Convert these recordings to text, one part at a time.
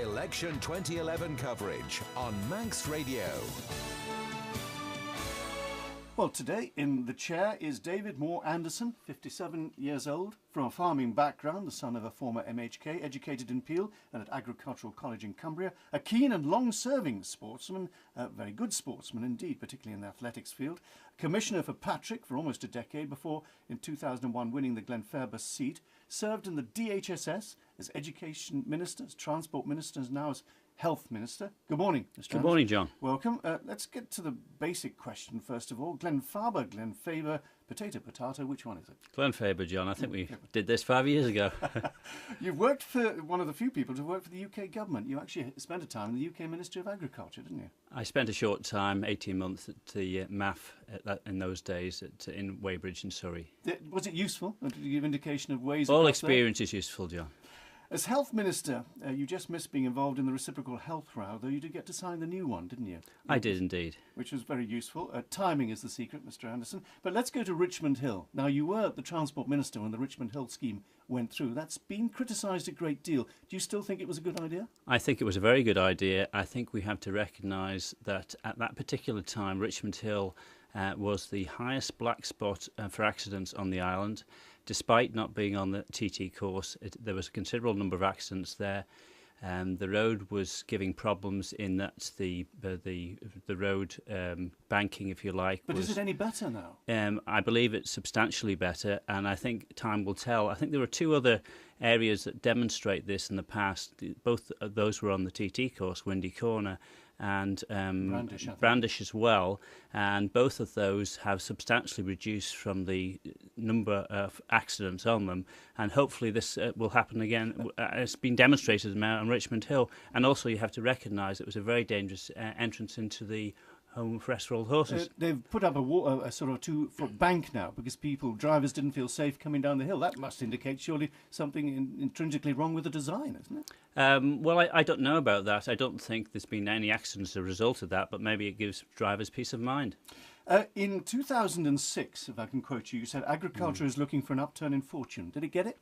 Election 2011 coverage on Manx Radio. Well, today in the chair is David Moore Anderson, 57 years old, from a farming background, the son of a former MHK, educated in Peel and at Agricultural College in Cumbria, a keen and long-serving sportsman, a very good sportsman indeed, particularly in the athletics field, commissioner for Patrick for almost a decade before, in 2001, winning the Glenfaba seat, served in the DHSS as Education Minister, as Transport Minister, and now as Health Minister. Good morning, Mr. Good morning, John. Welcome. Let's get to the basic question first of all. Glenfaba, Glenfaba, potato, which one is it? Glenfaba, John. I think we did this 5 years ago. You've worked for one of the few people to work for the UK government. You actually spent a time in the UK Ministry of Agriculture, didn't you? I spent a short time, 18 months, at the MAF in those days in Weybridge in Surrey. Was it useful? Did you give indication of ways? All experience is useful, John. As Health Minister, you just missed being involved in the reciprocal health row, though you did get to sign the new one, didn't you? I did indeed. Which was very useful. Timing is the secret, Mr. Anderson. But let's go to Richmond Hill. Now, you were the Transport Minister when the Richmond Hill scheme went through. That's been criticised a great deal. Do you still think it was a good idea? I think it was a very good idea. I think we have to recognise that at that particular time, Richmond Hill was the highest black spot for accidents on the island. Despite not being on the TT course, there was a considerable number of accidents there. The road was giving problems in that the road banking, if you like. But is it any better now? I believe it's substantially better, and I think time will tell. I think there were two other areas that demonstrate this in the past. Both of those were on the TT course, Windy Corner and Brandish as well, and both of those have substantially reduced from the number of accidents on them, and hopefully this will happen again. It's been demonstrated now on Richmond Hill, and also you have to recognise it was a very dangerous entrance into the home for rest for old horses. They've put up a sort of 2-foot bank now because drivers didn't feel safe coming down the hill. That must indicate surely something intrinsically wrong with the design, isn't it? Well, I don't know about that. I don't think there's been any accidents as a result of that, but maybe it gives drivers peace of mind. In 2006, if I can quote you, you said agriculture is looking for an upturn in fortune. Did it get it?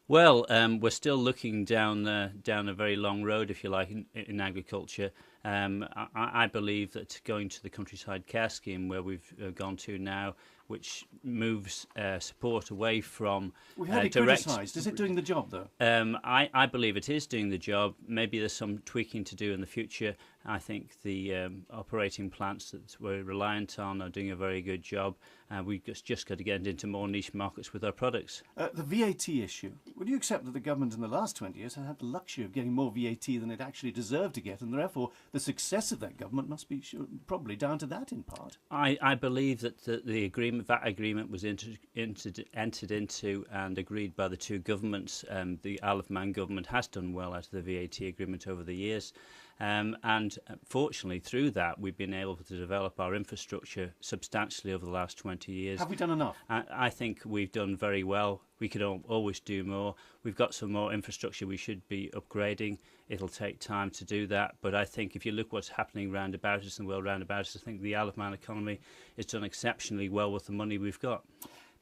Well, we're still looking down a very long road, if you like, in agriculture. I believe that going to the countryside care scheme, where we've gone to now, which moves support away from we had it direct. Criticised. Is it doing the job, though? I believe it is doing the job. Maybe there's some tweaking to do in the future. I think the operating plants that we're reliant on are doing a very good job. We've just got to get into more niche markets with our products. The VAT issue. Would you accept that the government in the last 20 years has had the luxury of getting more VAT than it actually deserved to get, and therefore the success of that government must be probably down to that in part? I believe that the agreement, that agreement was entered into and agreed by the two governments. The Isle of Man government has done well out of the VAT agreement over the years. And fortunately, through that, we've been able to develop our infrastructure substantially over the last 20 years. Have we done enough? I think we've done very well. We could always do more. We've got some more infrastructure we should be upgrading. It'll take time to do that. But I think if you look what's happening round about us and well round about us, I think the Isle of Man economy has done exceptionally well with the money we've got.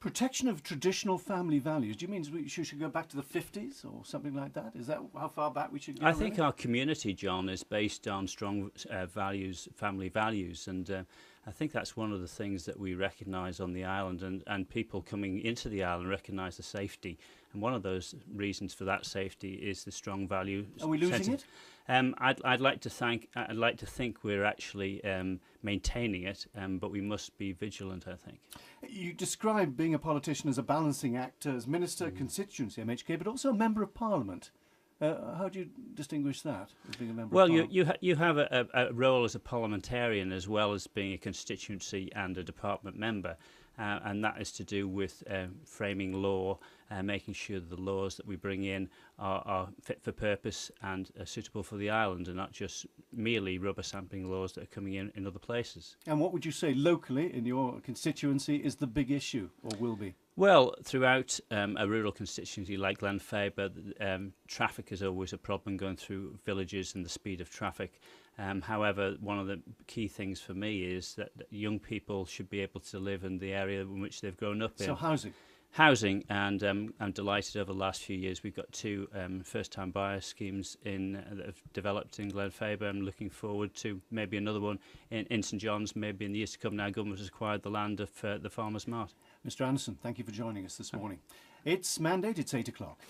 Protection of traditional family values. Do you mean we should go back to the 50s or something like that? Is that how far back we should go? I think our community, John, is based on strong values, family values, and I think that's one of the things that we recognise on the island, and people coming into the island recognise the safety. And one of those reasons for that safety is the strong value. Are we losing it? I'd like to think we're actually maintaining it, but we must be vigilant, I think. You describe being a politician as a balancing act, as minister, constituency, MHK, but also a member of Parliament. How do you distinguish that as being a member of Parliament? Well, you have a role as a parliamentarian as well as being a constituency and a department member. And that is to do with framing law, making sure that the laws that we bring in are fit for purpose and are suitable for the island, and not just merely rubber stamping laws that are coming in other places. And what would you say locally in your constituency is the big issue, or will be? Well, throughout a rural constituency like Glenfaba, traffic is always a problem going through villages and the speed of traffic. However, one of the key things for me is that young people should be able to live in the area in which they've grown up in. So housing? housing, and I'm delighted over the last few years we've got two first-time buyer schemes that have developed in Glenfaba. I'm looking forward to maybe another one in St John's, maybe in the years to come now government has acquired the land of the Farmers Mart. Mr. Anderson, thank you for joining us this morning. It's Mandate, it's 8 o'clock.